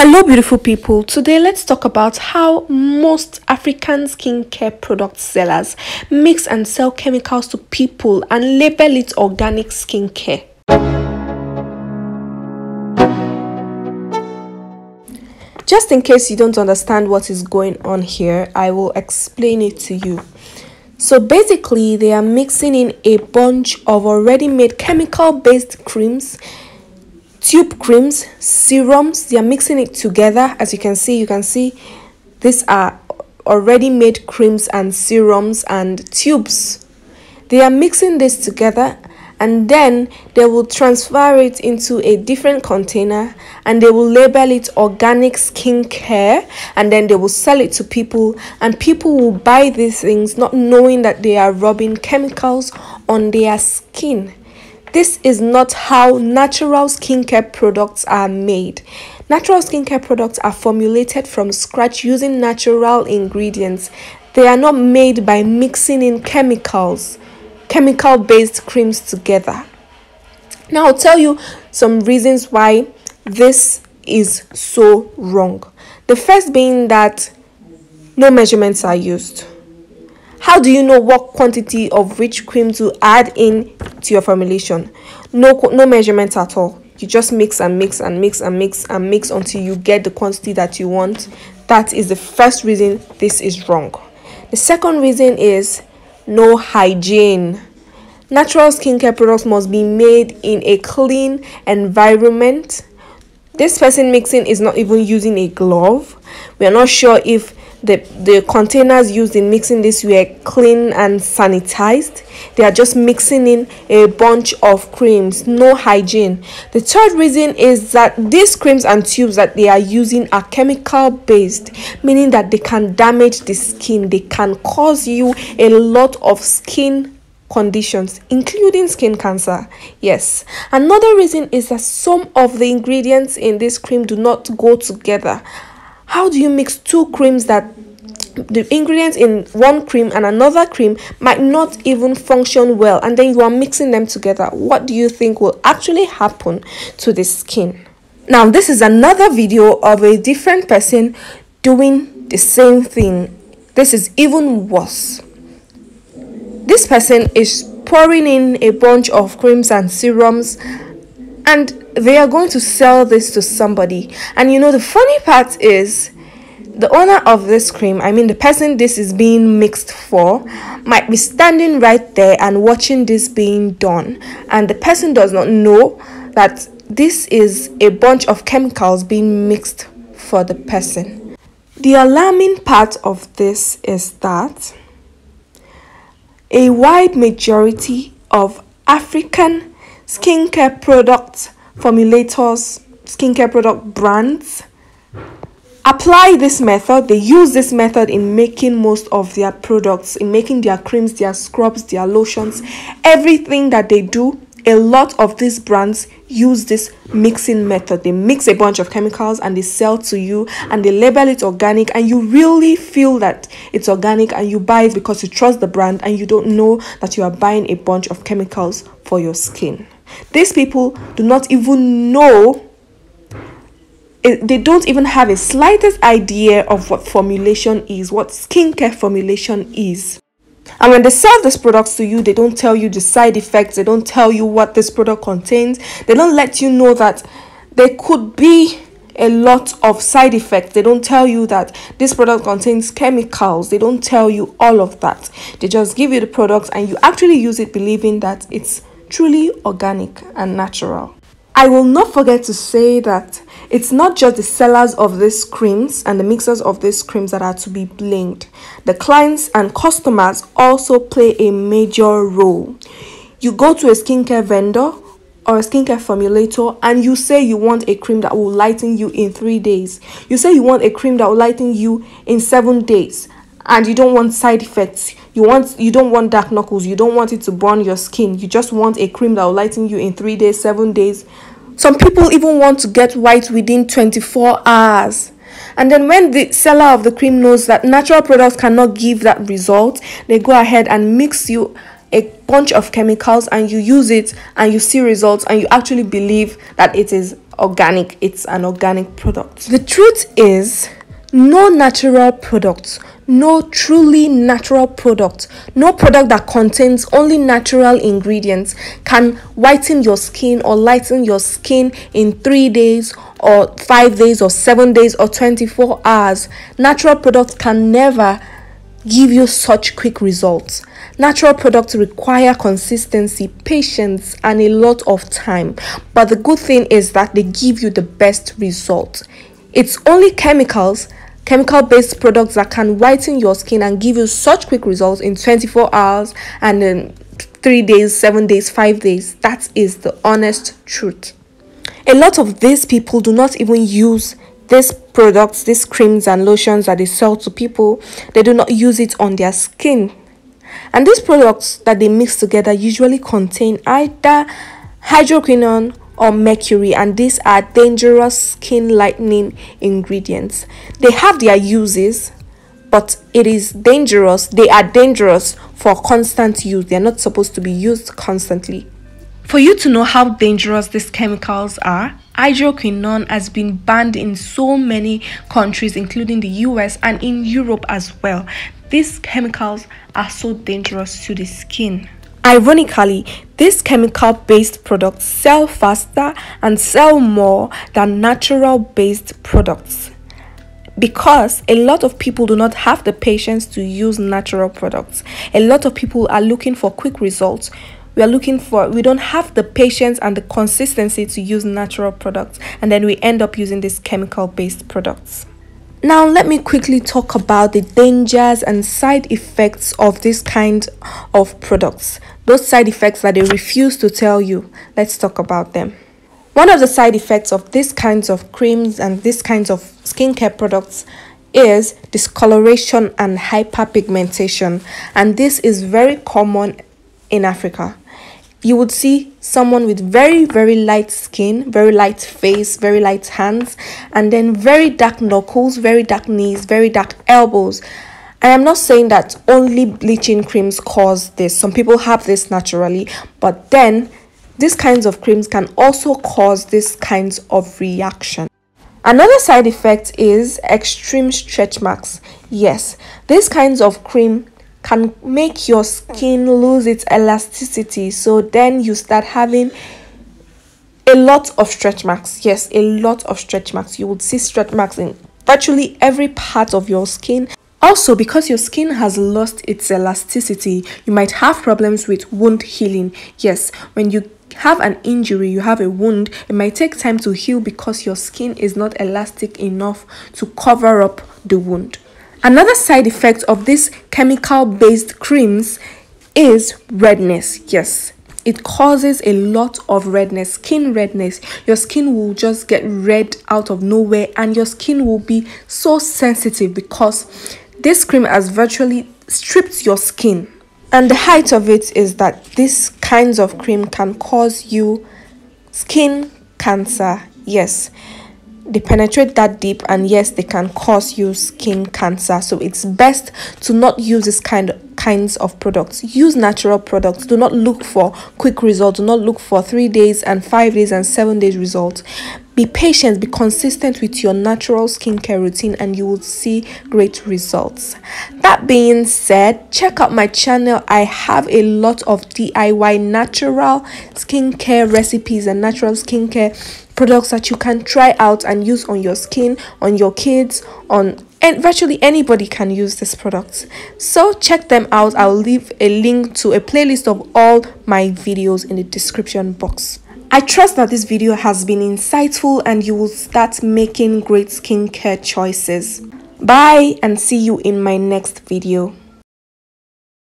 Hello beautiful people, today let's talk about how most African skincare product sellers mix and sell chemicals to people and label it organic skincare. Just in case you don't understand what is going on here, I will explain it to you. So basically, they are mixing in a bunch of already made chemical based creams, tube creams, serums. They are mixing it together. As you can see these are already made creams and serums and tubes. They are mixing this together and then they will transfer it into a different container and they will label it organic skincare, and then they will sell it to people, and people will buy these things not knowing that they are rubbing chemicals on their skin. This is not how natural skincare products are made. Natural skincare products are formulated from scratch using natural ingredients. They are not made by mixing in chemical-based creams together. Now, I'll tell you some reasons why this is so wrong. The first being that no measurements are used. How do you know what quantity of which cream to add in to your formulation? No measurements at all. You just mix and mix and mix and mix and mix until you get the quantity that you want. That is the first reason this is wrong. The second reason is no hygiene. Natural skincare products must be made in a clean environment. This person mixing is not even using a glove. We are not sure if the containers used in mixing this were clean and sanitized. They are just mixing in a bunch of creams. No hygiene. The third reason is that these creams and tubes that they are using are chemical based, meaning that they can damage the skin. They can cause you a lot of skin conditions, including skin cancer. Yes. Another reason is that some of the ingredients in this cream do not go together. How do you mix two creams that the ingredients in one cream and another cream might not even function well, and then you are mixing them together? What do you think will actually happen to the skin? Now, this is another video of a different person doing the same thing. This is even worse. This person is pouring in a bunch of creams and serums, and they are going to sell this to somebody. And you know, the funny part is the owner of this cream, I mean the person this is being mixed for, might be standing right there and watching this being done, and the person does not know that this is a bunch of chemicals being mixed for the person. The alarming part of this is that a wide majority of African skincare product formulators, skincare product brands apply this method. They use this method in making most of their products, in making their creams, their scrubs, their lotions, everything that they do. A lot of these brands use this mixing method. They mix a bunch of chemicals and they sell to you, and they label it organic, and you really feel that it's organic and you buy it because you trust the brand, and you don't know that you are buying a bunch of chemicals for your skin. These people do not even know, they don't even have a slightest idea of what formulation is, what skincare formulation is. And when they sell these products to you, they don't tell you the side effects. They don't tell you what this product contains. They don't let you know that there could be a lot of side effects. They don't tell you that this product contains chemicals. They don't tell you all of that. They just give you the products and you actually use it believing that it's truly organic and natural. I will not forget to say that it's not just the sellers of these creams and the mixers of these creams that are to be blamed. The clients and customers also play a major role. You go to a skincare vendor or a skincare formulator and you say you want a cream that will lighten you in 3 days. You say you want a cream that will lighten you in 7 days, and you don't want side effects. You don't want dark knuckles. You don't want it to burn your skin. You just want a cream that will lighten you in 3 days, 7 days. Some people even want to get white within 24 hours. And then when the seller of the cream knows that natural products cannot give that result, they go ahead and mix you a bunch of chemicals and you use it and you see results and you actually believe that it is organic, it's an organic product. The truth is, no natural product, no truly natural product, no product that contains only natural ingredients can whiten your skin or lighten your skin in 3 days or 5 days or 7 days or 24 hours. Natural products can never give you such quick results. Natural products require consistency, patience, and a lot of time. But the good thing is that they give you the best result. It's only chemical-based products that can whiten your skin and give you such quick results in 24 hours and in 3 days, 7 days, 5 days. That is the honest truth. A lot of these people do not even use these products, these creams and lotions that they sell to people. They do not use it on their skin. And these products that they mix together usually contain either hydroquinone or mercury, and these are dangerous skin lightening ingredients. They have their uses, but it is dangerous. They are dangerous for constant use. They are not supposed to be used constantly. For you to know how dangerous these chemicals are, hydroquinone has been banned in so many countries, including the US and in Europe as well. These chemicals are so dangerous to the skin. Ironically, these chemical-based products sell faster and sell more than natural-based products because a lot of people do not have the patience to use natural products. A lot of people are looking for quick results. We don't have the patience and the consistency to use natural products, and then we end up using these chemical-based products. Now, let me quickly talk about the dangers and side effects of this kind of products. Those side effects that they refuse to tell you. Let's talk about them. One of the side effects of these kinds of creams and these kinds of skincare products is discoloration and hyperpigmentation. And this is very common in Africa. You would see someone with very, very light skin, very light face, very light hands, and then very dark knuckles, very dark knees, very dark elbows. I am not saying that only bleaching creams cause this. Some people have this naturally, but then these kinds of creams can also cause this kinds of reaction. Another side effect is extreme stretch marks. Yes, these kinds of cream can make your skin lose its elasticity, so then you start having a lot of stretch marks. Yes, a lot of stretch marks. You would see stretch marks in virtually every part of your skin. Also, because your skin has lost its elasticity, you might have problems with wound healing. Yes, when you have an injury, you have a wound, it might take time to heal because your skin is not elastic enough to cover up the wound. Another side effect of these chemical-based creams is redness. Yes, it causes a lot of redness, skin redness. Your skin will just get red out of nowhere, and your skin will be so sensitive because this cream has virtually stripped your skin. And the height of it is that these kinds of cream can cause you skin cancer. Yes, they penetrate that deep, and yes, they can cause you skin cancer. So it's best to not use this kinds of products. Use natural products. Do not look for quick results. Do not look for 3 days and 5 days and 7 days results. Be patient, be consistent with your natural skincare routine, and you will see great results. That being said, check out my channel. I have a lot of DIY natural skincare recipes and natural skincare products that you can try out and use on your skin, on your kids, and virtually anybody can use these products. So check them out. I'll leave a link to a playlist of all my videos in the description box. I trust that this video has been insightful and you will start making great skincare choices. Bye, and see you in my next video.